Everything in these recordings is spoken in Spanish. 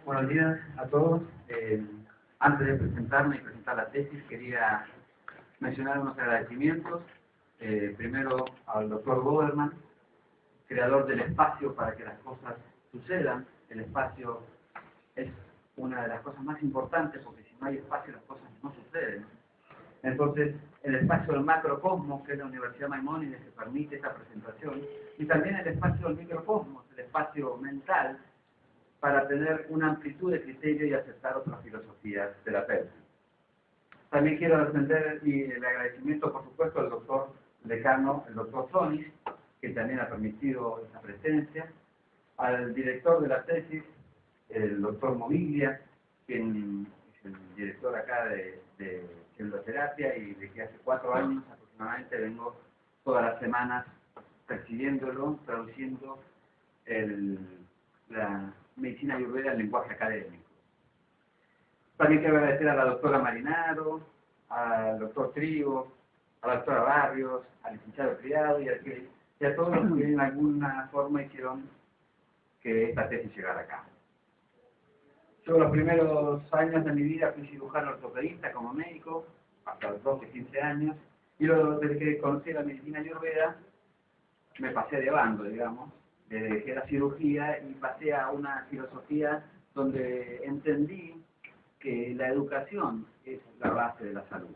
Buenos días a todos. Antes de presentarme y presentar la tesis, quería mencionar unos agradecimientos. Primero al doctor Boderman, creador del espacio para que las cosas sucedan. El espacio es una de las cosas más importantes, porque si no hay espacio las cosas no suceden. Entonces, el espacio del macrocosmos, que es la Universidad Maimónides, que permite esta presentación, y también el espacio del microcosmos, el espacio mental, para tener una amplitud de criterio y aceptar otras filosofías terapéuticas. También quiero extender el agradecimiento, por supuesto, al doctor decano, el doctor Sonis, que también ha permitido esta presencia, al director de la tesis, el doctor Moviglia, quien es el director acá de pseudoterapia y de que hace 4 años aproximadamente vengo todas las semanas persiguiéndolo, traduciendo la medicina ayurveda al lenguaje académico. También quiero agradecer a la doctora Marinaro, al doctor Trigo, a la doctora Barrios, al licenciado Criado y a todos los que en alguna forma hicieron que esta tesis llegara acá. Yo los primeros años de mi vida fui cirujano ortopedista como médico, hasta los 12, 15 años, y luego desde que conocí la medicina ayurveda me pasé de bando, digamos, dejé la cirugía y pasé a una filosofía donde entendí que la educación es la base de la salud.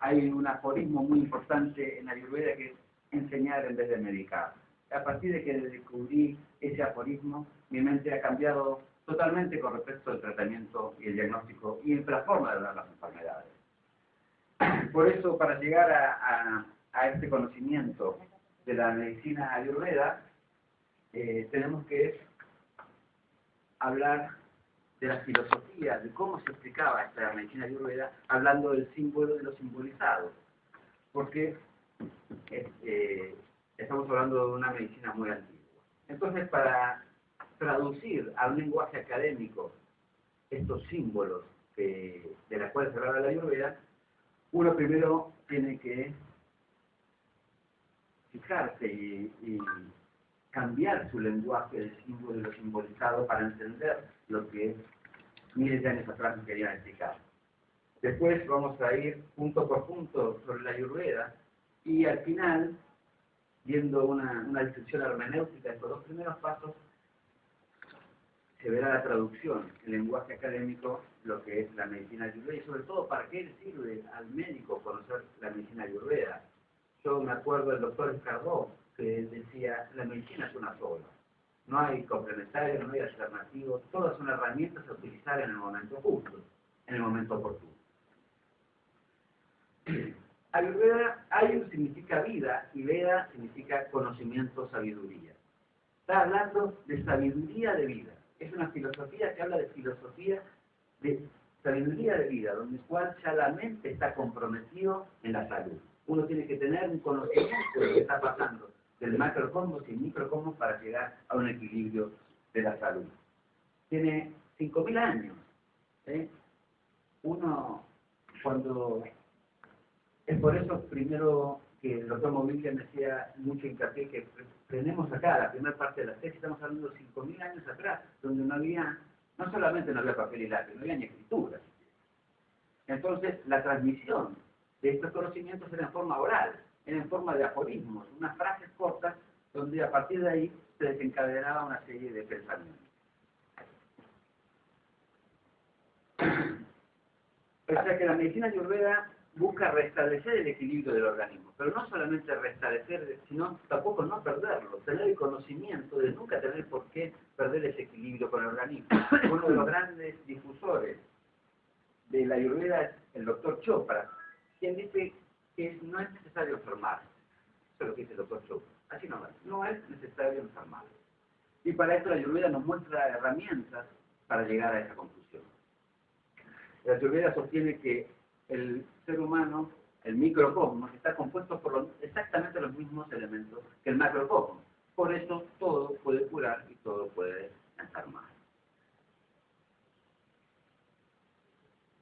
Hay un aforismo muy importante en la ayurveda que es enseñar en vez de medicar. A partir de que descubrí ese aforismo, mi mente ha cambiado totalmente con respecto al tratamiento y el diagnóstico y la forma de ver las enfermedades. Por eso, para llegar a este conocimiento de la medicina ayurveda, tenemos que hablar de la filosofía, de cómo se explicaba esta medicina ayurveda, hablando del símbolo y de lo simbolizado. Porque estamos hablando de una medicina muy antigua. Entonces, para traducir a un lenguaje académico estos símbolos de los cuales se habla la ayurveda, uno primero tiene que fijarse y cambiar su lenguaje del símbolo y lo simbolizado para entender lo que miles de años atrás nos querían explicar. Después vamos a ir punto por punto sobre la ayurveda y al final, viendo una descripción hermenéutica de estos 2 primeros pasos, se verá la traducción en lenguaje académico, lo que es la medicina ayurveda, y sobre todo para qué le sirve al médico conocer la medicina ayurveda. Yo me acuerdo del doctor Escardó, que decía, la medicina es una sola. No hay complementario, no hay alternativo, todas son herramientas a utilizar en el momento justo, en el momento oportuno. Ayurveda, Ayur significa vida y Veda significa conocimiento, sabiduría. Está hablando de sabiduría de vida. Es una filosofía que habla de filosofía de sabiduría de vida, donde cual ya la mente está comprometido en la salud. Uno tiene que tener un conocimiento de lo que está pasando del macrocosmos y el microcosmos para llegar a un equilibrio de la salud. Tiene 5.000 años. Uno, cuando... Es por eso, primero, que el doctor Moviglia me hacía mucho hincapié que tenemos acá la primera parte de la tesis, estamos hablando de 5.000 años atrás, donde no solamente no había papel y lápiz, no había ni escritura. Entonces, la transmisión de estos conocimientos era en forma oral, era en forma de aforismos, unas frases cortas, donde a partir de ahí se desencadenaba una serie de pensamientos. O sea que la medicina ayurveda busca restablecer el equilibrio del organismo, pero no solamente restablecer, sino tampoco no perderlo, tener el conocimiento de nunca tener por qué perder ese equilibrio con el organismo. Uno de los grandes difusores de la ayurveda es el doctor Chopra, quien dice que no es necesario enfermarse. Eso es lo que dice el doctor Chopra. Así nomás, no es necesario enfermarse. Y para esto la ayurveda nos muestra herramientas para llegar a esa conclusión. La ayurveda sostiene que el ser humano, el microcosmos, está compuesto por exactamente los mismos elementos que el macrocosmos. Por eso todo puede curar y todo puede enfermar.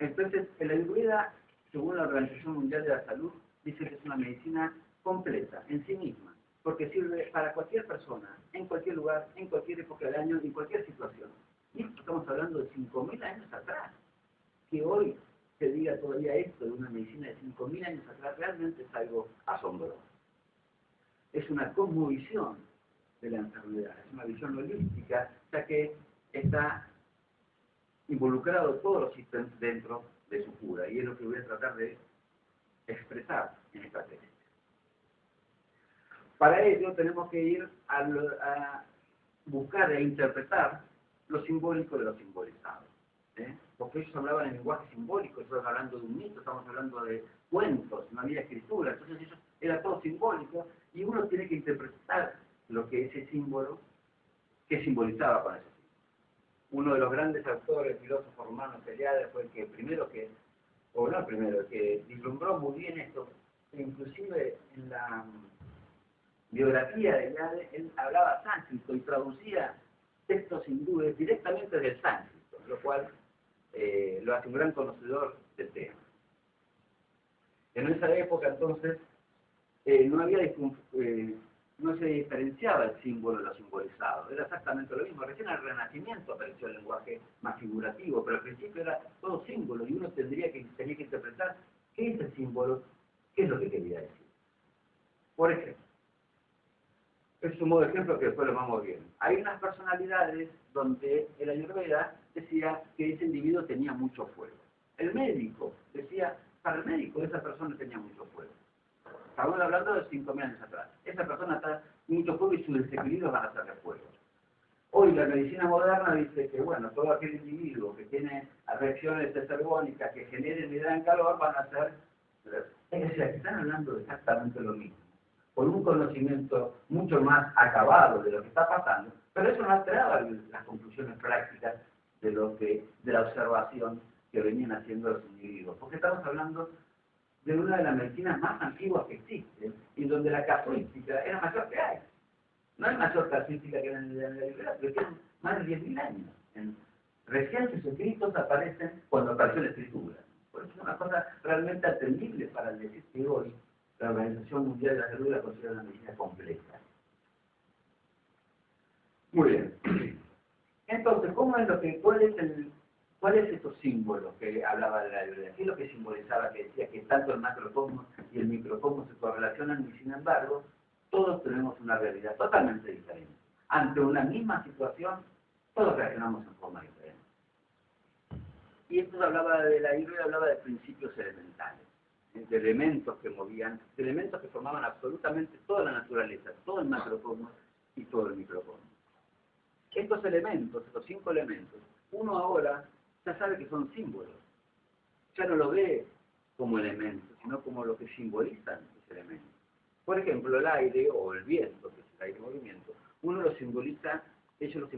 Entonces, la ayurveda, según la Organización Mundial de la Salud, dice que es una medicina completa en sí misma. porque sirve para cualquier persona, en cualquier lugar, en cualquier época del año, en cualquier situación. Y esto estamos hablando de 5.000 años atrás. Que hoy se diga todavía esto de una medicina de 5.000 años atrás, realmente es algo asombroso. Es una cosmovisión de la enfermedad, es una visión holística, ya que está involucrado todos los sistemas dentro de su cura, y es lo que voy a tratar de expresar en esta tesis. Para ello tenemos que ir a buscar e interpretar lo simbólico de lo simbolizado. Porque ellos hablaban en lenguaje simbólico, estamos hablando de un mito, estamos hablando de cuentos, no había escritura, entonces eso era todo simbólico, y uno tiene que interpretar lo que ese símbolo, que simbolizaba con ese símbolo. Uno de los grandes autores, filósofos romanos, Eliade, fue el que que vislumbró muy bien esto, inclusive en la biografía de Eliade, él hablaba sánscrito y traducía textos hindúes directamente del sánscrito, lo cual lo hace un gran conocedor del tema. En esa época, entonces, no se diferenciaba el símbolo de lo simbolizado, era exactamente lo mismo. Recién al Renacimiento apareció el lenguaje más figurativo, pero al principio era todo símbolo, y uno tenía que interpretar qué es el símbolo, qué es lo que quería decir. Por ejemplo, es un modo de ejemplo que después lo vamos viendo. Hay unas personalidades donde el Ayurveda decía que ese individuo tenía mucho fuego. El médico decía, para el médico esa persona tenía mucho fuego. Estamos hablando de 5.000 años atrás. Esa persona está mucho fuego y sus desequilibrios van a ser de fuego. Hoy la medicina moderna dice que, bueno, todo aquel individuo que tiene reacciones desergónicas que generen y dan calor van a ser... Es decir, están hablando de exactamente lo mismo, con un conocimiento mucho más acabado de lo que está pasando, pero eso no alteraba las conclusiones prácticas de la observación que venían haciendo los individuos, porque estamos hablando de una de las medicinas más antiguas que existen, y donde la casuística era mayor que hay. No hay mayor casuística que en la Ayurveda, pero tienen más de 10.000 años. Recién sus escritos aparecen cuando apareció la escritura. Por eso es una cosa realmente atendible para decir que hoy la Organización Mundial de la Salud la considera una medicina completa. Muy bien. Entonces, ¿cuál es estos símbolos que hablaba de la Ayurveda? ¿Qué es lo que simbolizaba, que decía que tanto el macrocosmos y el microcosmos se correlacionan, y sin embargo, todos tenemos una realidad totalmente diferente? Ante una misma situación, todos reaccionamos en forma diferente. Y esto la Ayurveda hablaba de principios elementales, de elementos que movían, de elementos que formaban absolutamente toda la naturaleza, todo el macrocosmos y todo el microcosmos. Estos elementos, estos 5 elementos, uno ahora ya sabe que son símbolos. Ya no lo ve como elementos, sino como lo que simbolizan esos elementos. Por ejemplo, el aire o el viento, que es el aire en movimiento, uno lo simboliza, ellos lo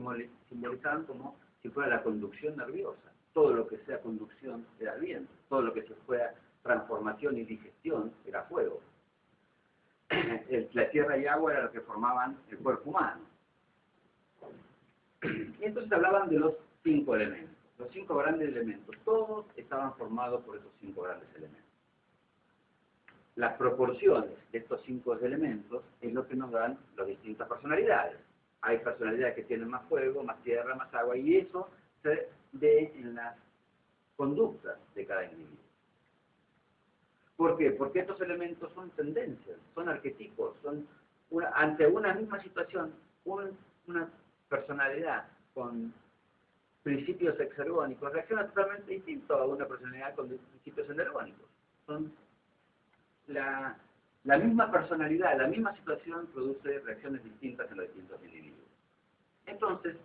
simbolizaban como si fuera la conducción nerviosa. Todo lo que sea conducción era viento, todo lo que se fuera transformación y digestión era fuego. La tierra y agua era lo que formaban el cuerpo humano. Y entonces hablaban de los 5 elementos, los 5 grandes elementos. Todos estaban formados por esos 5 grandes elementos. Las proporciones de estos 5 elementos es lo que nos dan las distintas personalidades. Hay personalidades que tienen más fuego, más tierra, más agua, y eso se ve en las conductas de cada individuo. ¿Por qué? Porque estos elementos son tendencias, son arquetipos, ante una misma situación, una personalidad con principios exergónicos reacciona totalmente distinto a una personalidad con principios energónicos. Son la misma personalidad, la misma situación produce reacciones distintas en los distintos individuos. Entonces,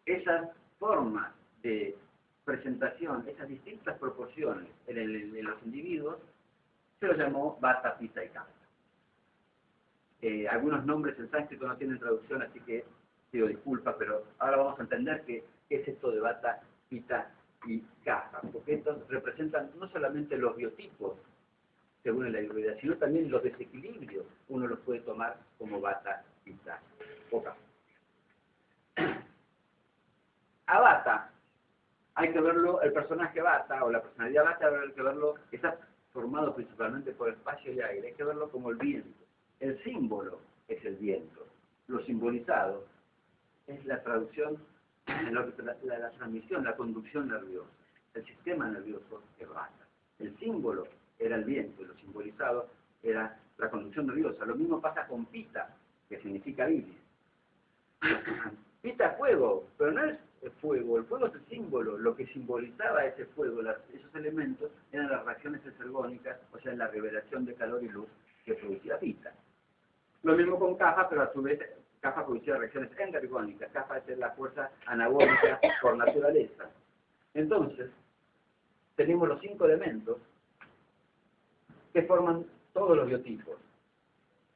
esas formas de presentación, esas distintas proporciones en los individuos, se los llamó Vata, Pitta y Kapha. Algunos nombres en sánscrito no tienen traducción, así que pido disculpas, pero ahora vamos a entender qué es esto de Vata, Pitta y Kapha, porque estos representan no solamente los biotipos, según la Ayurveda, sino también los desequilibrios. Uno los puede tomar como Vata, Pitta o Kapha. A Vata hay que verlo, el personaje Vata o la personalidad Vata hay que verlo, está formado principalmente por espacio y aire, hay que verlo como el viento El símbolo es el viento. Lo simbolizado es la traducción, la transmisión, la conducción nerviosa. El sistema nervioso es Vata. El símbolo era el viento y lo simbolizado era la conducción nerviosa. Lo mismo pasa con Pita, que significa iris. Pita es fuego, pero no es el fuego es el símbolo. Lo que simbolizaba ese fuego, esos elementos, eran las reacciones exergónicas, o sea, la revelación de calor y luz que producía Pita. Lo mismo con Kapha, pero a su vez Kapha producía reacciones endergónicas. Kapha es la fuerza anabólica por naturaleza. Entonces, tenemos los 5 elementos que forman todos los biotipos.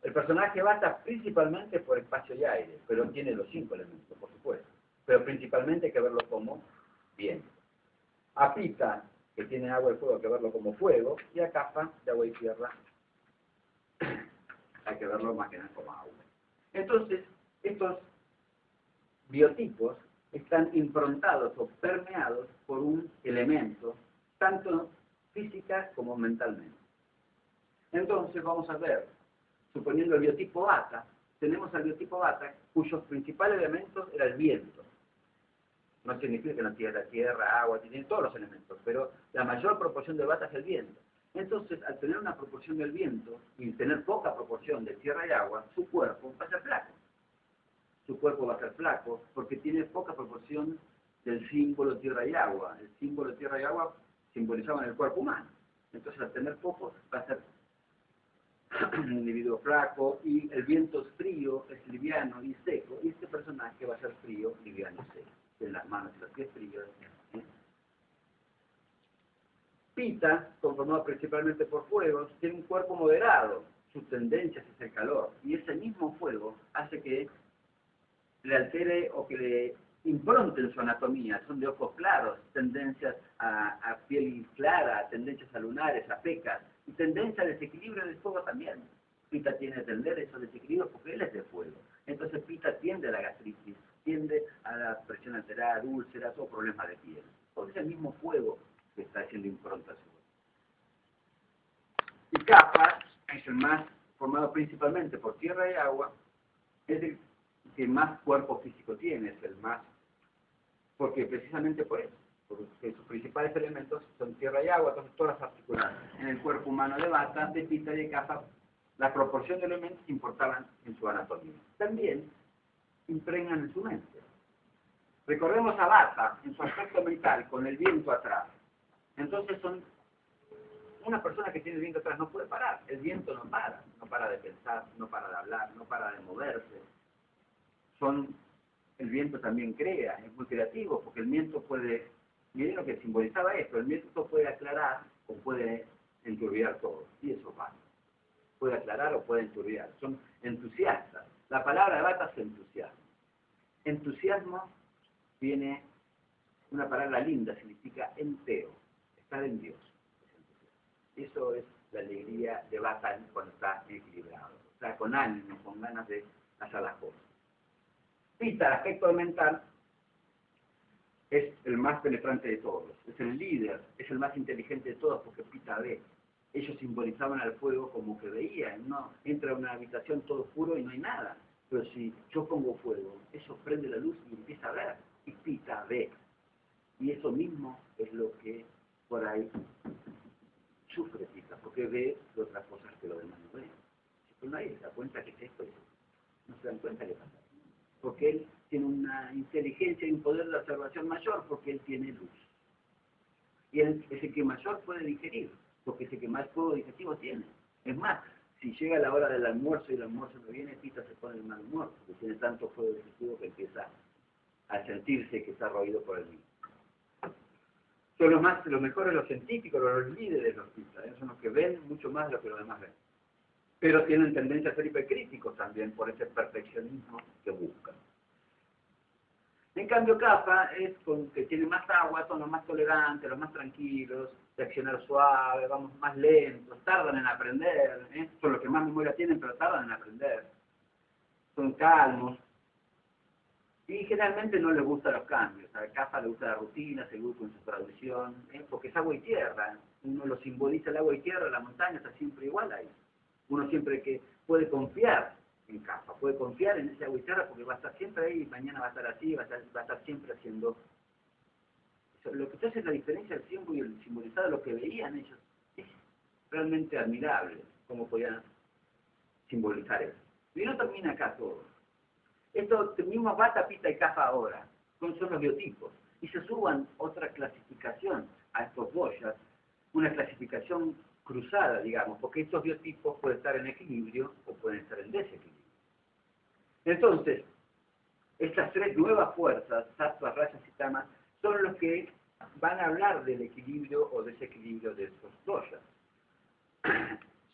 El personaje Vata principalmente por espacio y aire, pero tiene los 5 elementos, por supuesto. Pero principalmente hay que verlo como viento. A Pita, que tiene agua y fuego, hay que verlo como fuego, y a Kapha, de agua y tierra, hay que verlo más que nada como agua. Entonces, estos biotipos están improntados o permeados por un elemento, tanto física como mentalmente. Entonces vamos a ver, suponiendo el biotipo Vata, tenemos al biotipo Vata cuyos principales elementos era el viento. No significa que no tiene tierra, agua, tiene todos los elementos, pero la mayor proporción de Vata es el viento. Entonces, al tener una proporción del viento y tener poca proporción de tierra y agua, su cuerpo va a ser flaco. Su cuerpo va a ser flaco porque tiene poca proporción del símbolo tierra y agua. El símbolo tierra y agua simbolizaban el cuerpo humano. Entonces, al tener poco, va a ser un individuo flaco, y el viento es frío, es liviano y seco, y este personaje va a ser frío, liviano y seco. En las manos y los pies fríos. Pita, conformado principalmente por fuegos, tiene un cuerpo moderado, su tendencia es el calor, y ese mismo fuego hace que le altere o que le impronte en su anatomía. Son de ojos claros, tendencias a piel clara, tendencias a lunares, a pecas, y tendencia a desequilibrio del fuego también. Pita tiene a tender esos desequilibrios porque él es de fuego. Entonces Pita tiende a la gastritis, tiende a la presión alterada, úlceras o problemas de piel. Por ese mismo fuego que está haciendo impronta a su cuerpo. Y Kapha es el más formado principalmente por tierra y agua, es el que más cuerpo físico tiene, es el más, porque precisamente por eso, porque sus principales elementos son tierra y agua, entonces todas las articuladas. En el cuerpo humano de Vata, de Pita y de Kapha, la proporción de elementos importaban en su anatomía. También impregnan en su mente. Recordemos a Vata en su aspecto mental, con el viento atrás. Entonces una persona que tiene el viento atrás no puede parar. El viento no para de pensar, no para de hablar, no para de moverse. El viento también crea, es muy creativo, porque el viento puede, miren lo que simbolizaba esto, el viento puede aclarar o puede enturbiar todo, y eso pasa. Puede aclarar o puede enturbiar, son entusiastas. La palabra de Vata es entusiasmo. Entusiasmo viene, una palabra linda, significa entero, estar en Dios. Eso es la alegría de Vata cuando está equilibrado, o sea, con ánimo, con ganas de hacer las cosas. Pita, el aspecto mental, es el más penetrante de todos, es el líder, es el más inteligente de todos porque Pita ve. Ellos simbolizaban al fuego como que veían, ¿no? Entra a una habitación todo oscuro y no hay nada, pero si yo pongo fuego, eso prende la luz y empieza a ver, y Pita ve. Y eso mismo es lo que por ahí sufre Pita, porque ve otras cosas que los demás no ven. Pero nadie se da cuenta que es esto, no se dan cuenta que pasa. Porque él tiene una inteligencia y un poder de observación mayor, porque él tiene luz. Y él es el que mayor puede digerir, porque es el que más fuego digestivo tiene. Es más, si llega la hora del almuerzo y el almuerzo no viene, Pita se pone el mal humor, porque tiene tanto fuego digestivo que empieza a sentirse que está roído por el mismo. Son los mejores los científicos, los líderes los Pita, son los que ven mucho más de lo que los demás ven. Pero tienen tendencia a ser hipercríticos también por ese perfeccionismo que buscan. En cambio, Kapha es que tiene más agua, son los más tolerantes, los más tranquilos, de accionar suave, vamos más lentos, tardan en aprender, son los que más memoria tienen, pero tardan en aprender. Son calmos. Y generalmente no les gustan los cambios. A Kapha le gusta la rutina, seguro con su tradición, porque es agua y tierra. Uno lo simboliza el agua y tierra, la montaña está siempre igual ahí. Uno siempre que puede confiar en Kapha, puede confiar en ese agua y tierra porque va a estar siempre ahí, mañana va a estar así, va a estar siempre haciendo eso. Lo que hace la diferencia del símbolo y el simbolizado, lo que veían ellos, es realmente admirable cómo podían simbolizar eso. Y no termina acá todo. Esto mismo Vata, Pitta y Kapha ahora son los biotipos. Y se suban otra clasificación a estos doshas, una clasificación cruzada, digamos, porque estos biotipos pueden estar en equilibrio o pueden estar en desequilibrio. Entonces, estas tres nuevas fuerzas, sattvas, rayas y tamas, son los que van a hablar del equilibrio o desequilibrio de estos doshas.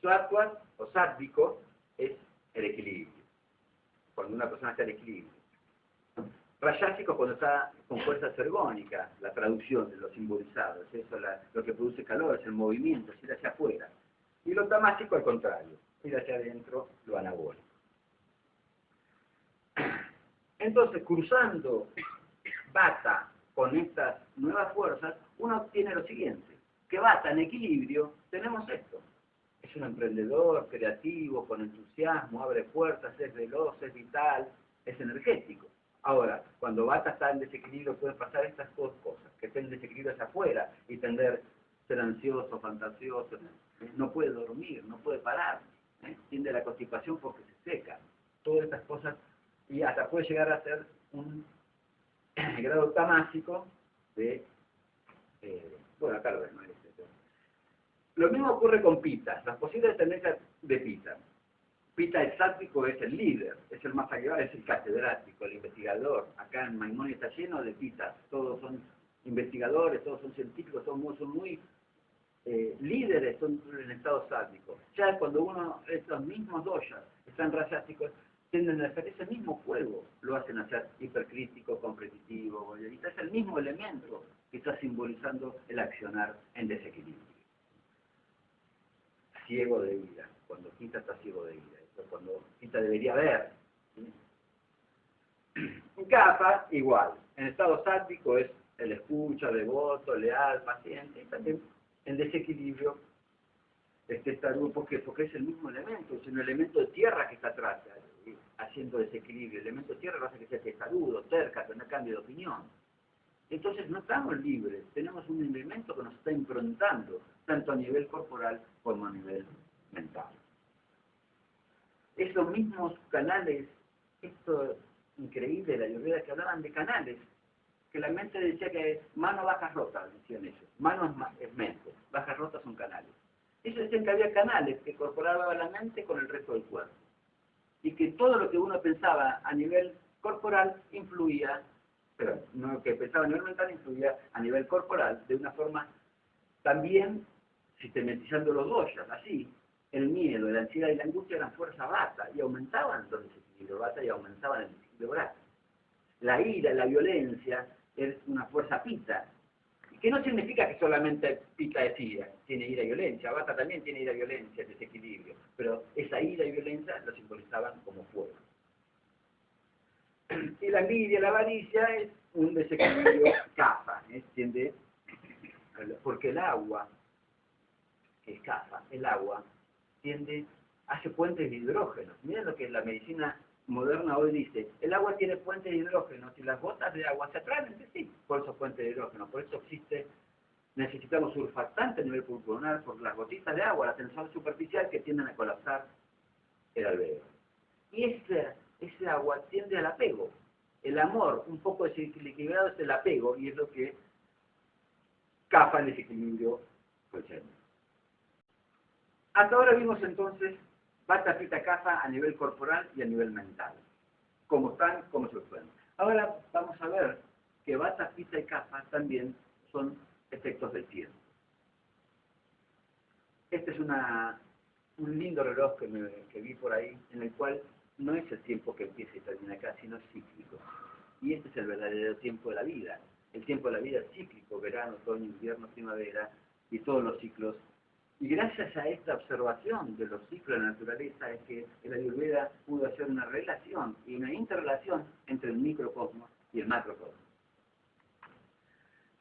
Sattvas o sáttvico es el equilibrio, cuando una persona está en equilibrio. Rayásico cuando está con fuerza ergónica, la traducción de lo simbolizado, es eso lo que produce calor, es el movimiento, es ir hacia afuera. Y lo tamásico al contrario, ir hacia adentro, lo anabólico. Entonces, cruzando Vata con estas nuevas fuerzas, uno obtiene lo siguiente, que Vata en equilibrio, tenemos esto. Es un emprendedor, creativo, con entusiasmo, abre puertas, es veloz, es vital, es energético. Ahora, cuando Vata está en desequilibrio pueden pasar estas dos cosas, que estén en desequilibrio hacia afuera y tender a ser ansioso, fantasioso, no puede dormir, no puede parar, tiende a la constipación porque se seca. Todas estas cosas, y hasta puede llegar a ser un grado tamásico de, bueno, acá lo ven, ¿no? Lo mismo ocurre con Pitta, las posibles tendencias de Pitta. Pitta el sáttvico es el líder, es el más allá, es el catedrático, el investigador. Acá en Maimónides está lleno de Pittas, todos son investigadores, todos son científicos, son muy líderes, son en estado sáttvico. Ya cuando uno, estos mismos doshas, están rayásticos, tienden a hacer ese mismo juego, lo hacen hacer hipercrítico, competitivo, y es el mismo elemento que está simbolizando el accionar en desequilibrio. Ciego de ira, cuando Pitta está ciego de ira, eso es cuando Pitta debería ver. En Kapha, igual, en estado sáttvico es el escucha, devoto, leal, paciente, y también en desequilibrio testarudo, porque es el mismo elemento, es un elemento de tierra que está atrás, haciendo desequilibrio. El elemento de tierra lo hace que sea testarudo, cerca, que no cambie de opinión. Entonces no estamos libres, tenemos un elemento que nos está improntando, tanto a nivel corporal como a nivel mental. Esos mismos canales, esto increíble, la Ayurveda, que hablaban de canales, que la mente decía que mano, bajas, rotas, decían ellos. Mano es mente, bajas, rotas son canales. Ellos decían que había canales que incorporaban la mente con el resto del cuerpo. Y que todo lo que uno pensaba a nivel corporal influía, pero no, que pensaba a nivel mental influía a nivel corporal de una forma también sistematizando los doshas. Así, el miedo, la ansiedad y la angustia eran fuerza Vata y aumentaban los desequilibrios Vata y aumentaban el desequilibrio Vata. La ira, la violencia es una fuerza Pitta, que no significa que solamente Pitta es ira, tiene ira y violencia. Vata también tiene ira y violencia, desequilibrio, pero esa ira y violencia lo simbolizaban como fuego. Y la envidia, la avaricia es un desequilibrio Kapha, ¿entiende? Porque el agua, que es Kapha, el agua hace puentes de hidrógeno. Miren lo que la medicina moderna hoy dice, el agua tiene puentes de hidrógeno, si las gotas de agua se atraen entre sí por esos puentes de hidrógeno, por eso necesitamos surfactante a nivel pulmonar por las gotitas de agua, la tensión superficial que tienden a colapsar el alveolo. Y ese agua tiende al apego. El amor un poco desequilibrado es el apego y es lo que Kapha el desequilibrio presenta. Hasta ahora vimos entonces Vata, Pitta, Kapha a nivel corporal y a nivel mental. Cómo están, cómo se pueden. Ahora vamos a ver que Vata, Pitta y Kapha también son efectos del tiempo. Este es un lindo reloj que vi por ahí, en el cual no es el tiempo que empieza y termina acá, sino cíclico. Y este es el verdadero tiempo de la vida. El tiempo de la vida es cíclico, verano, otoño, invierno, primavera y todos los ciclos. Y gracias a esta observación de los ciclos de la naturaleza es que el Ayurveda pudo hacer una relación y una interrelación entre el microcosmos y el macrocosmos.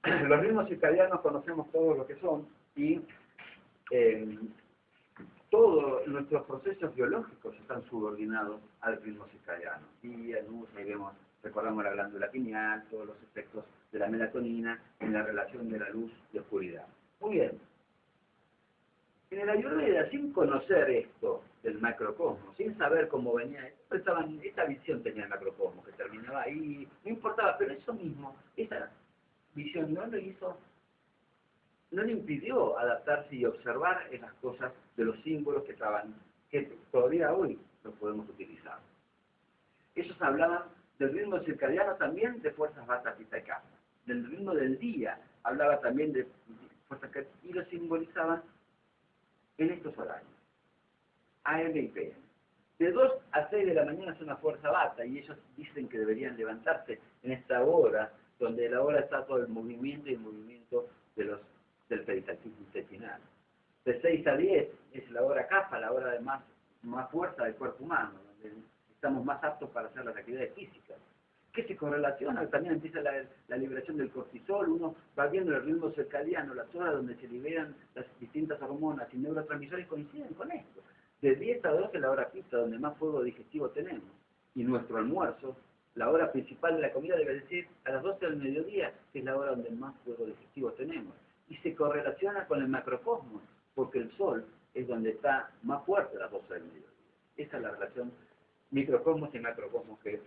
Los ritmos circadianos conocemos todos lo que son y todos nuestros procesos biológicos están subordinados al ritmo circadiano. Día, luz, ahí vemos, recordamos la glándula pineal, todos los efectos de la melatonina en la relación de la luz y oscuridad. Muy bien. En el Ayurveda, sin conocer esto del macrocosmos, sin saber cómo venía, pensaban, esta visión tenía el macrocosmos, que terminaba ahí, no importaba, pero eso mismo, esa visión no lo hizo, no le impidió adaptarse y observar esas cosas de los símbolos que estaban, que todavía hoy los podemos utilizar. Ellos hablaban del ritmo circadiano también de fuerzas vata, pitta y kapha. Del ritmo del día hablaba también de fuerzas que y lo simbolizaban en estos horarios, AM y PM. De 2 a 6 de la mañana es una fuerza vata y ellos dicen que deberían levantarse en esta hora, donde la hora está todo el movimiento y el movimiento del peritactismo intestinal. De 6 a 10 es la hora kapha, la hora de más fuerza del cuerpo humano, donde estamos más aptos para hacer las actividades físicas. ¿Qué se correlaciona? También empieza la liberación del cortisol, uno va viendo el ritmo circadiano, las horas donde se liberan las distintas hormonas y neurotransmisores coinciden con esto. De 10 a 12 la hora pitta, donde más fuego digestivo tenemos. Y nuestro almuerzo, la hora principal de la comida debe decir a las 12 del mediodía, que es la hora donde más fuego digestivo tenemos. Y se correlaciona con el macrocosmos, porque el sol es donde está más fuerte a las 12 del mediodía. Esa es la relación microcosmos y macrocosmos que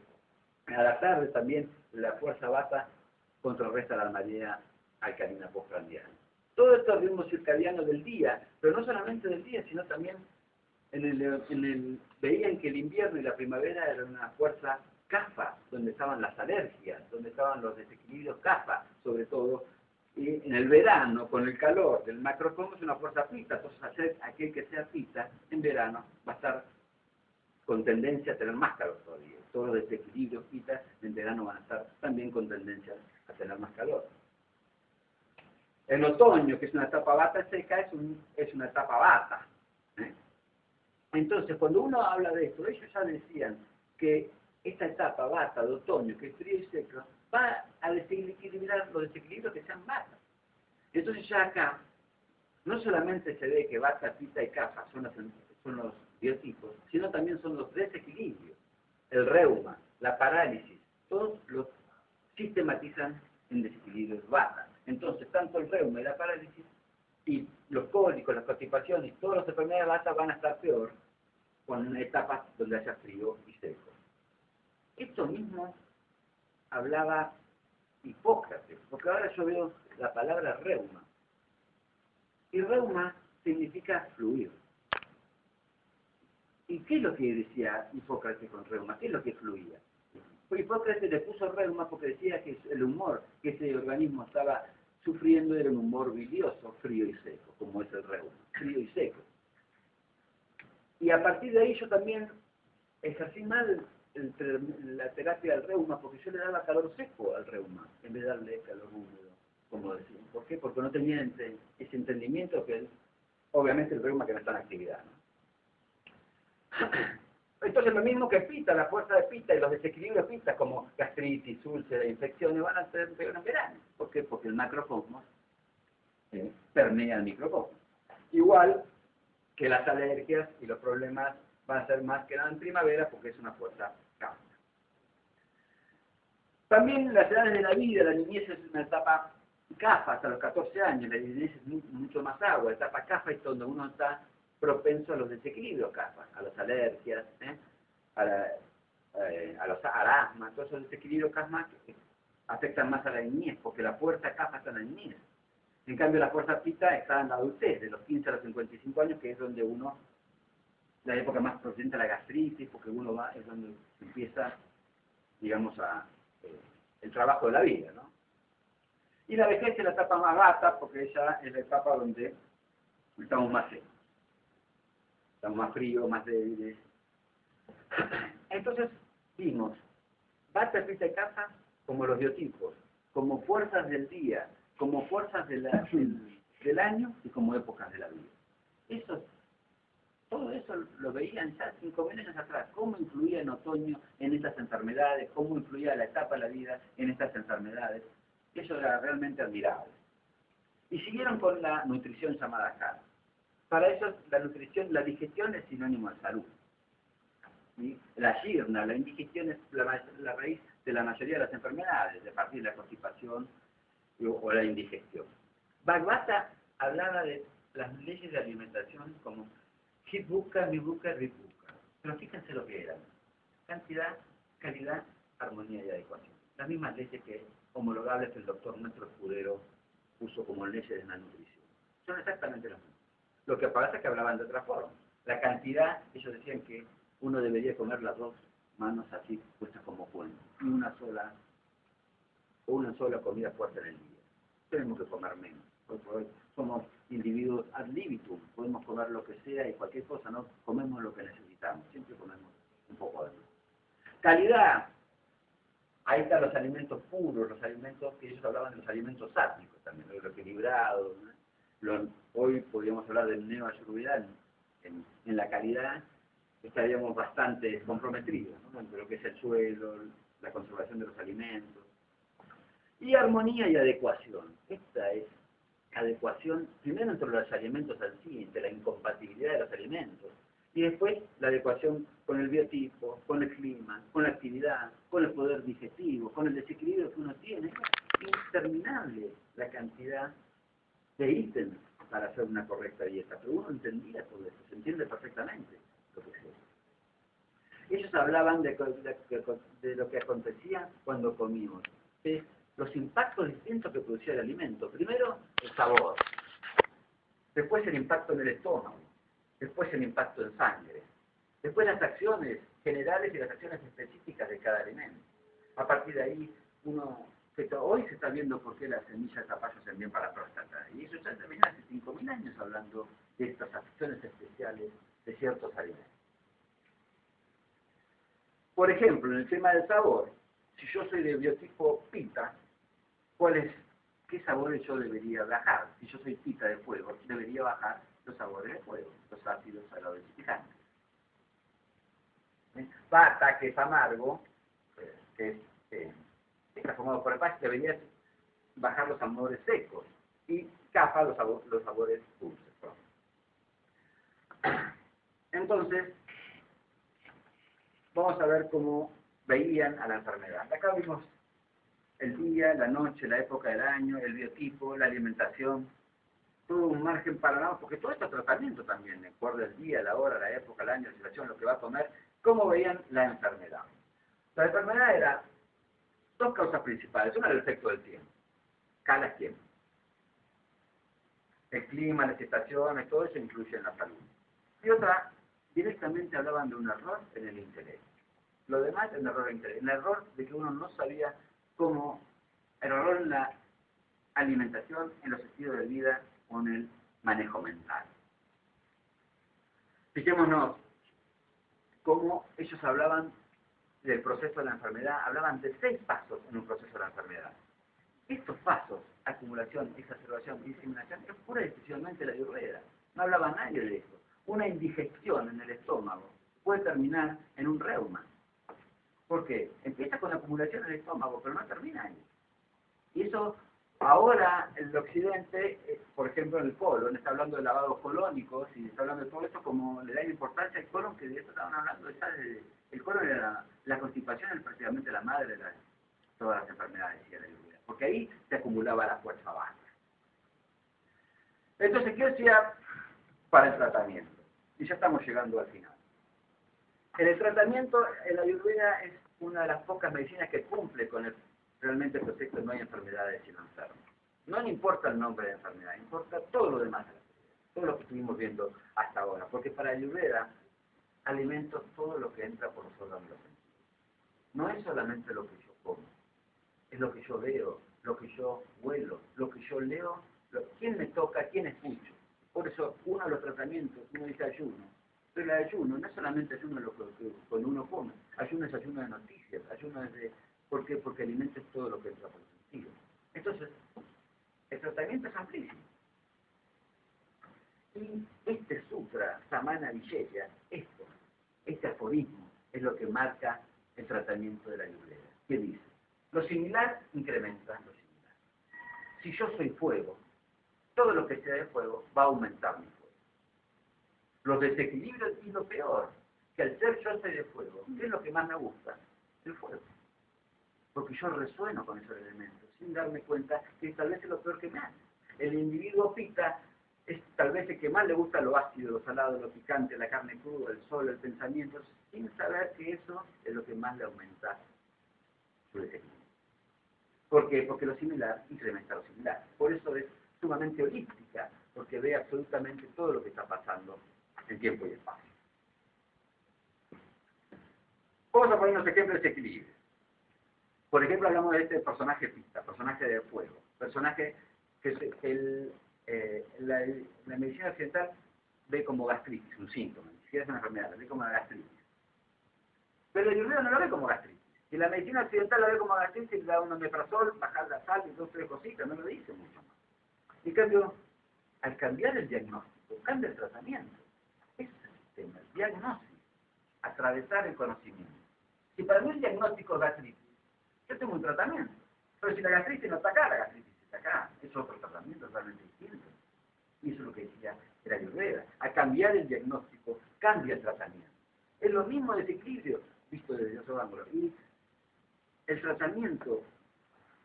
a la tarde también la fuerza vata contrarresta la marea alcalina postprandiana. Todo esto ritmo circadiano del día, pero no solamente del día, sino también veían que el invierno y la primavera eran una fuerza kapha, donde estaban las alergias, donde estaban los desequilibrios kapha, sobre todo, y en el verano, con el calor del macrocosmos, es una fuerza pitta, entonces aquel que sea pitta, en verano va a estar con tendencia a tener más calor todavía. Todos los desequilibrios pitta en verano van a estar también con tendencia a tener más calor. En otoño, que es una etapa vata seca, es una etapa vata. Entonces, cuando uno habla de esto, ellos ya decían que esta etapa vata de otoño, que es frío y seco, va a desequilibrar los desequilibrios que sean vata. Entonces ya acá, no solamente se ve que vata, pitta y kapha son los biotipos, sino también son los desequilibrios. El reuma, la parálisis, todos los sistematizan en desequilibrios vata. Entonces, tanto el reuma y la parálisis, y los cólicos, las constipaciones, todas las enfermedades vata van a estar peor con etapas donde haya frío y seco. Esto mismo hablaba Hipócrates, porque ahora yo veo la palabra reuma. Y reuma significa fluir. ¿Y qué es lo que decía Hipócrates con reuma? ¿Qué es lo que fluía? Pues Hipócrates le puso reuma porque decía que el humor que ese organismo estaba sufriendo era un humor bilioso, frío y seco, como es el reuma, frío y seco. Y a partir de ahí yo también ejercí mal la terapia del reuma porque yo le daba calor seco al reuma en vez de darle calor húmedo, como decía. ¿Por qué? Porque no tenía ese entendimiento que obviamente el reuma que no está en actividad, ¿no? Entonces lo mismo que pitta, la fuerza de pitta y los desequilibrios pitta como gastritis, úlceras, infecciones van a ser peor en verano. ¿Por qué? Porque el macrocosmos permea el microcosmos. Igual que las alergias y los problemas van a ser más que nada en primavera porque es una fuerza kapha. También las edades de la vida, la niñez es una etapa kapha hasta los 14 años, la niñez es mucho más agua, la etapa kapha es donde uno está propenso a los desequilibrios kapha, a las alergias, a los asma, todos esos desequilibrios kapha que afectan más a la niñez, porque la fuerza kapha está en la niñez. En cambio, la fuerza pitta está en la adultez, de los 15 a los 55 años, que es donde uno, la época más procedente a la gastritis, porque uno va, es donde empieza, digamos, el trabajo de la vida, ¿no? Y la vejez es la etapa más vata, porque ella es la etapa donde estamos más secos. Estamos más fríos, más débiles. Entonces, vimos vata, pitta y kapha como los biotipos, como fuerzas del día, como fuerzas del año y como épocas de la vida. Todo eso lo veían ya 5.000 años atrás, cómo influía en otoño en estas enfermedades, cómo influía la etapa de la vida en estas enfermedades. Eso era realmente admirable. Y siguieron con la nutrición llamada Hatha. Para eso la nutrición, la digestión es sinónimo de salud. ¿Sí? La shirna, la indigestión es la raíz de la mayoría de las enfermedades, de partir de la constipación o la indigestión. Bhagavata hablaba de las leyes de alimentación como Hibukka, Vibukka, Ribukka. Pero fíjense lo que eran: cantidad, calidad, armonía y adecuación. Las mismas leyes que homologables que el doctor nuestro escudero puso como leyes de la nutrición. Son exactamente las mismas. Lo que pasa es que hablaban de otra forma. La cantidad, ellos decían que uno debería comer las dos manos así puestas como cuentas, y una sola comida fuerte en el día. Tenemos que comer menos. Porque somos individuos ad libitum, podemos comer lo que sea y cualquier cosa, no comemos lo que necesitamos, siempre comemos un poco de más. Calidad, ahí están los alimentos puros, los alimentos que ellos hablaban de los alimentos sátmicos también, lo equilibrado, ¿no? Hoy podríamos hablar del neo-ayurveda en la calidad, estaríamos bastante comprometidos, ¿no? Entre lo que es el suelo, la conservación de los alimentos. Y armonía y adecuación. Esta es adecuación, primero entre los alimentos en sí, entre la incompatibilidad de los alimentos, y después la adecuación con el biotipo, con el clima, con la actividad, con el poder digestivo, con el desequilibrio que uno tiene. Es interminable la cantidad de ítems para hacer una correcta dieta, pero uno entendía todo eso, se entiende perfectamente lo que es eso. Ellos hablaban de lo que acontecía cuando comíamos, es los impactos distintos que producía el alimento. Primero, el sabor, después el impacto en el estómago, después el impacto en sangre, después las acciones generales y las acciones específicas de cada alimento. A partir de ahí, hoy se está viendo por qué las semillas de zapallo hacen bien para la próstata. Y eso ya se venía hace 5.000 años hablando de estas acciones especiales de ciertos alimentos. Por ejemplo, en el tema del sabor, si yo soy de biotipo pita, ¿qué sabores yo debería bajar? Si yo soy pita de fuego, debería bajar los sabores de fuego, los ácidos, salados y picantes. Vata, que es amargo, que está formado por el paz, debería bajar los sabores secos. Y Kapha, los sabores dulces. Entonces, vamos a ver cómo veían a la enfermedad. Acá vimos el día, la noche, la época del año, el biotipo, la alimentación, todo un margen para nada, porque todo esto es tratamiento también, de acuerdo al día, la hora, la época, el año, la situación, lo que va a comer, cómo veían la enfermedad. La enfermedad era dos causas principales. Una era el efecto del tiempo, cada tiempo. El clima, las estaciones, todo eso influye en la salud. Y otra, directamente hablaban de un error en el intelecto. Lo demás es un error en el intelecto. El error de que uno no sabía cómo, el error en la alimentación, en los estilos de vida o en el manejo mental. Fijémonos cómo ellos hablaban del proceso de la enfermedad, hablaban de 6 pasos en un proceso de la enfermedad. Estos pasos, acumulación, exacerbación y diseminación, es pura y exclusivamente la ayurveda. No hablaba nadie de eso. Una indigestión en el estómago puede terminar en un reuma. ¿Por qué? Empieza con la acumulación en el estómago, pero no termina ahí. Y eso, ahora, en el occidente, por ejemplo, en el colon, está hablando de lavados colónicos y está hablando de todo esto como le da importancia al colon, que de eso estaban hablando. El colon era la constipación, es prácticamente la madre de todas las enfermedades y de la ayurveda, porque ahí se acumulaba la fuerza baja. Entonces, ¿qué hacía para el tratamiento? Y ya estamos llegando al final. En el tratamiento, la ayurveda es una de las pocas medicinas que cumple con realmente el proyecto no hay enfermedades sino enfermos. No le importa el nombre de enfermedad, importa todo lo demás, todo lo que estuvimos viendo hasta ahora, porque para ayurveda, alimento todo lo que entra por los órganos de los sentidos. No es solamente lo que yo como, es lo que yo veo, lo que yo huelo, lo que yo leo, quién me toca, quién escucho. Por eso, uno de los tratamientos, uno dice ayuno, pero el ayuno no es solamente ayuno lo que cuando uno come, ayuno es ayuno de noticias, ayuno es de... ¿Por qué? Porque alimento es todo lo que entra por los sentidos. Entonces, el tratamiento es amplísimo. Y este sutra, Samana Vijaya, este aforismo, es lo que marca el tratamiento de la ayurveda. ¿Qué dice? Lo similar incrementa lo similar. Si yo soy fuego, todo lo que sea de fuego va a aumentar mi fuego. los desequilibrios y lo peor, que al ser yo soy de fuego, ¿qué es lo que más me gusta? El fuego. Porque yo resueno con esos elementos, sin darme cuenta que tal vez es lo peor que me hace. El individuo pita es tal vez el que más le gusta lo ácido, lo salado, lo picante, la carne cruda, el sol, el pensamiento, sin saber que eso es lo que más le aumenta su desequilibrio. ¿Por qué? Porque lo similar incrementa lo similar. Por eso es sumamente holística, porque ve absolutamente todo lo que está pasando en tiempo y espacio. Vamos a poner unos ejemplos de desequilibrio. Por ejemplo, hablamos de este personaje pista, personaje de fuego, personaje que la medicina occidental ve como gastritis, un síntoma, ni siquiera es una enfermedad, la ve como gastritis. Pero el ayurveda no lo ve como gastritis. Y la medicina occidental la ve como gastritis, le da un omeprazol, bajar la sal y dos o tres cositas, no lo dice mucho más. En cambio, al cambiar el diagnóstico, cambia el tratamiento. Ese es el sistema, el diagnóstico, atravesar el conocimiento. Si para mí el diagnóstico es gastritis, yo tengo un tratamiento. Pero si la gastritis no está acá, la gastritis está acá. Es otro tratamiento totalmente distinto. Y eso es lo que decía el Ayurveda. A cambiar el diagnóstico, cambia el tratamiento. Es lo mismo desequilibrio, visto desde otro ángulo. Y el tratamiento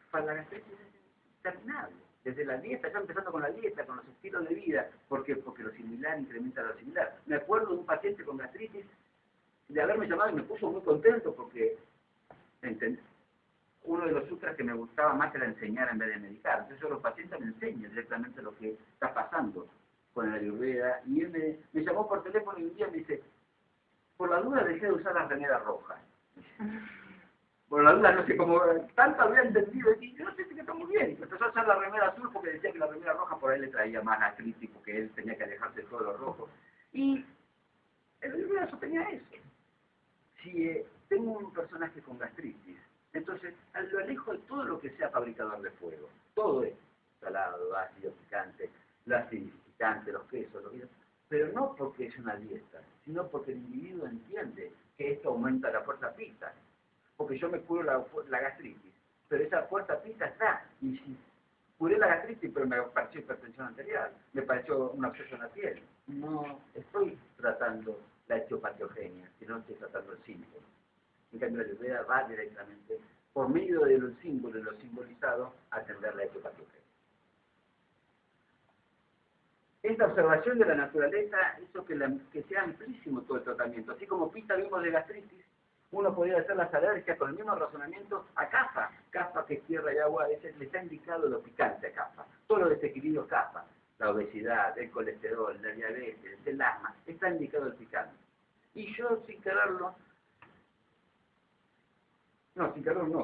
para la gastritis es interminable. Desde la dieta, ya empezando con la dieta, con los estilos de vida, porque lo similar incrementa lo similar. Me acuerdo de un paciente con gastritis, de haberme llamado y me puso muy contento porque uno de los sutras que me gustaba más era enseñar en vez de medicar. Entonces yo a los pacientes me enseño directamente lo que está pasando con el Ayurveda. Y él me llamó por teléfono y un día me dice, por la duda dejé de usar la remera roja. Por la duda, no sé, como tanto había entendido, y yo no sé si que está muy bien. Empezó a usar la remera azul porque decía que la remera roja por ahí le traía más gastritis, porque él tenía que alejarse de todo lo rojo. Y el Ayurveda sostenía eso. Si tengo un personaje con gastritis, entonces lo alejo de todo lo que sea fabricador de fuego. Todo es salado, ácido, picante, lo acidificante, los quesos, los vinos. Pero no porque es una dieta, sino porque el individuo entiende que esto aumenta la fuerza pita. Porque yo me curo la gastritis, pero esa fuerza pita está. Y si curé la gastritis, pero me pareció hipertensión arterial, me pareció una obsesión en la piel. No estoy tratando la etiopatogenia, sino estoy tratando el síntoma. En cambio, la Ayurveda va directamente, por medio de los símbolos y lo simbolizado, a atender la etiopatogenia. Esta observación de la naturaleza hizo que sea amplísimo todo el tratamiento. Así como pista vimos de gastritis, uno podría hacer las alergias con el mismo razonamiento a CAFA. CAFA, que es tierra y agua, le está indicado lo picante a CAFA. Todos los desequilibrios CAFA, la obesidad, el colesterol, la diabetes, el asma, está indicado el picante. Y yo, sin quererlo,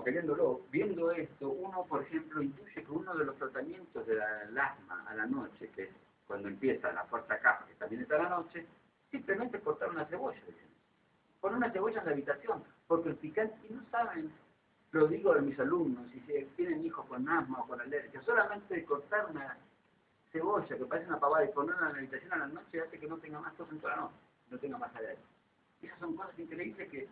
queriéndolo, viendo esto, uno, por ejemplo, intuye que uno de los tratamientos del asma a la noche, que es cuando empieza la fuerza CAFA, que también está a la noche, simplemente cortar una cebolla. Poner una cebolla en la habitación, porque el picante, y no saben, lo digo a mis alumnos, si tienen hijos con asma o con alergia, solamente cortar una cebolla que parece una pavada y ponerla en la habitación a la noche hace que no tenga más cosas en toda la noche, no tenga más alergia. Esas son cosas increíbles que,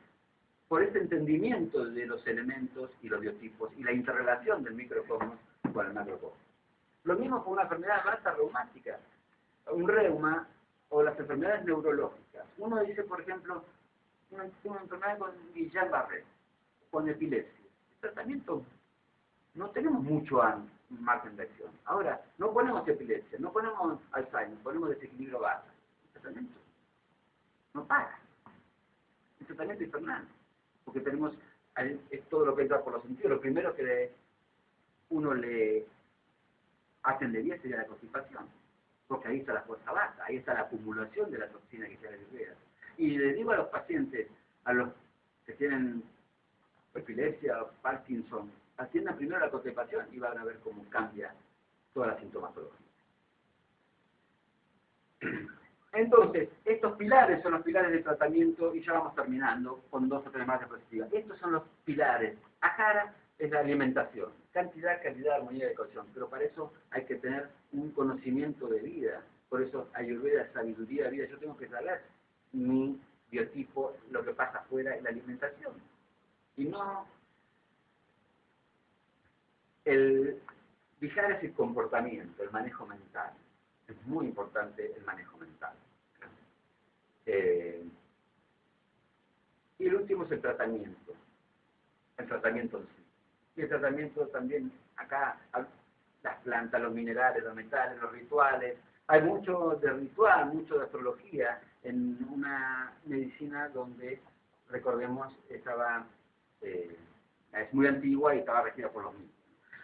por este entendimiento de los elementos y los biotipos y la interrelación del microcosmos con el macrocosmos. Lo mismo con una enfermedad basta reumática, un reuma o las enfermedades neurológicas. Uno dice, por ejemplo, una enfermedad con Guillain-Barré, con epilepsia. El tratamiento, no tenemos mucho margen de acción. Ahora, no ponemos epilepsia, no ponemos Alzheimer, ponemos desequilibrio base. El tratamiento no para. El tratamiento es infernal, porque tenemos es todo lo que entra por los sentidos. Lo primero que uno le hacen de día sería la constipación, porque ahí está la fuerza baja, ahí está la acumulación de la toxina que se libera. Y les digo a los pacientes, a los que tienen epilepsia o Parkinson, atiendan primero la constipación y van a ver cómo cambia toda la sintomatología. Entonces, estos pilares son los pilares de tratamiento y ya vamos terminando con 2 o 3 más diapositivas. Estos son los pilares. Ahara es la alimentación, cantidad, calidad, armonía y ecuación, pero para eso hay que tener un conocimiento de vida. Por eso Ayurveda, sabiduría de vida. Yo tengo que saber mi biotipo, lo que pasa afuera en la alimentación. Y no el fijar ese comportamiento, el manejo mental. Es muy importante el manejo mental. Y el último es el tratamiento en sí. Y el tratamiento también, acá, las plantas, los minerales, los metales, los rituales. Hay mucho de ritual, mucho de astrología en una medicina donde, recordemos, estaba, es muy antigua y estaba regida por los mismos.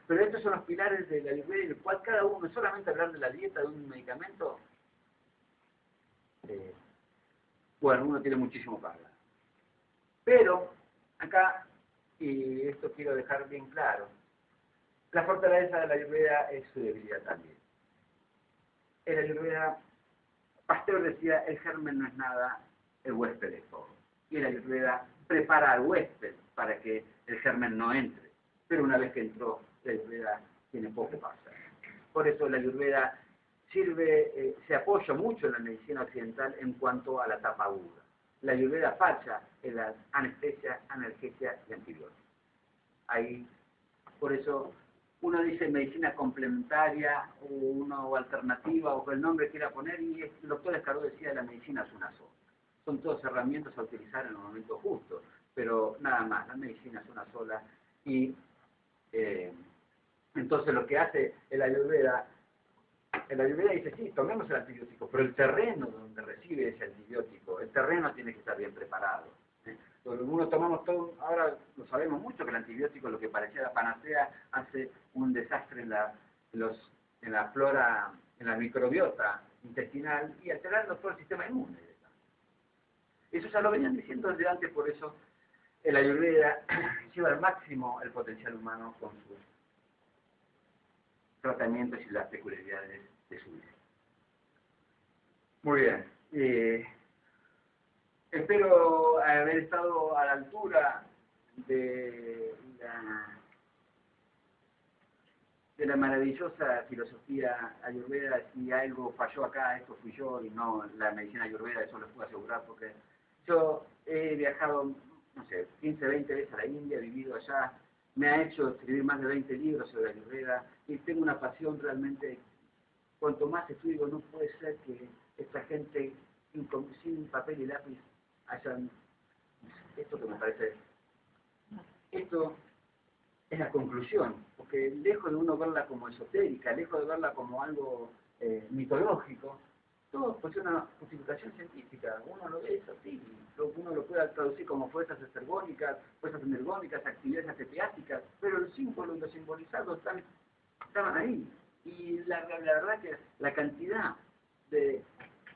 Pero estos son los pilares de la Ayurveda, en el cual cada uno, solamente hablar de la dieta, de un medicamento, bueno, uno tiene muchísimo para hablar. Pero, acá, y esto quiero dejar bien claro, la fortaleza de la Ayurveda es su debilidad también. En la Ayurveda, Pasteur decía, el germen no es nada, el huésped es todo. Y la Ayurveda prepara al huésped para que el germen no entre. Pero una vez que entró, la Ayurveda tiene poco para hacer. Por eso la Ayurveda sirve, se apoya mucho en la medicina occidental en cuanto a la etapa aguda. La Ayurveda falla en la anestesia, analgesia y antibióticos. Ahí, por eso, uno dice medicina complementaria o alternativa o el nombre quiera poner, y el doctor Escaró decía la medicina es una sola. Son todas herramientas a utilizar en los momentos justos, pero nada más, la medicina es una sola. Y entonces lo que hace el Ayurveda dice, sí, tomemos el antibiótico, pero el terreno donde recibe ese antibiótico, el terreno tiene que estar bien preparado. Uno tomamos todo, ahora lo sabemos mucho, que el antibiótico, lo que parecía la panacea, hace un desastre en la flora, en la microbiota intestinal y alterando todo el sistema inmune. Eso ya lo venían diciendo desde antes, por eso el Ayurveda lleva al máximo el potencial humano con sus tratamientos y las peculiaridades de su vida. Muy bien. Espero haber estado a la altura de la maravillosa filosofía ayurveda. Si algo falló acá, esto fui yo y no la medicina ayurveda, eso lo puedo asegurar, porque yo he viajado, no sé, 15, 20 veces a la India, he vivido allá, me ha hecho escribir más de 20 libros sobre ayurveda y tengo una pasión realmente. Cuanto más estudio, no puede ser que esta gente sin papel y lápiz hayan esto que me parece. Esto es la conclusión, porque lejos de uno verla como esotérica, lejos de verla como algo mitológico, todo es una justificación científica. Uno lo ve así, uno lo puede traducir como fuerzas estergónicas, fuerzas energónicas, actividades epíasticas, pero el símbolo y los simbolizados estaban ahí. Y la verdad que la cantidad de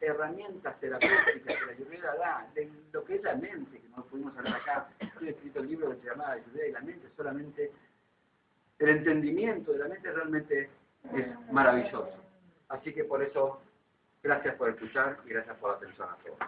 herramientas terapéuticas que la Ayurveda da, de lo que es la mente, que no pudimos hablar acá, yo he escrito el libro que se llama Ayurveda y la mente, solamente el entendimiento de la mente realmente es maravilloso. Así que por eso, gracias por escuchar y gracias por la atención a todos.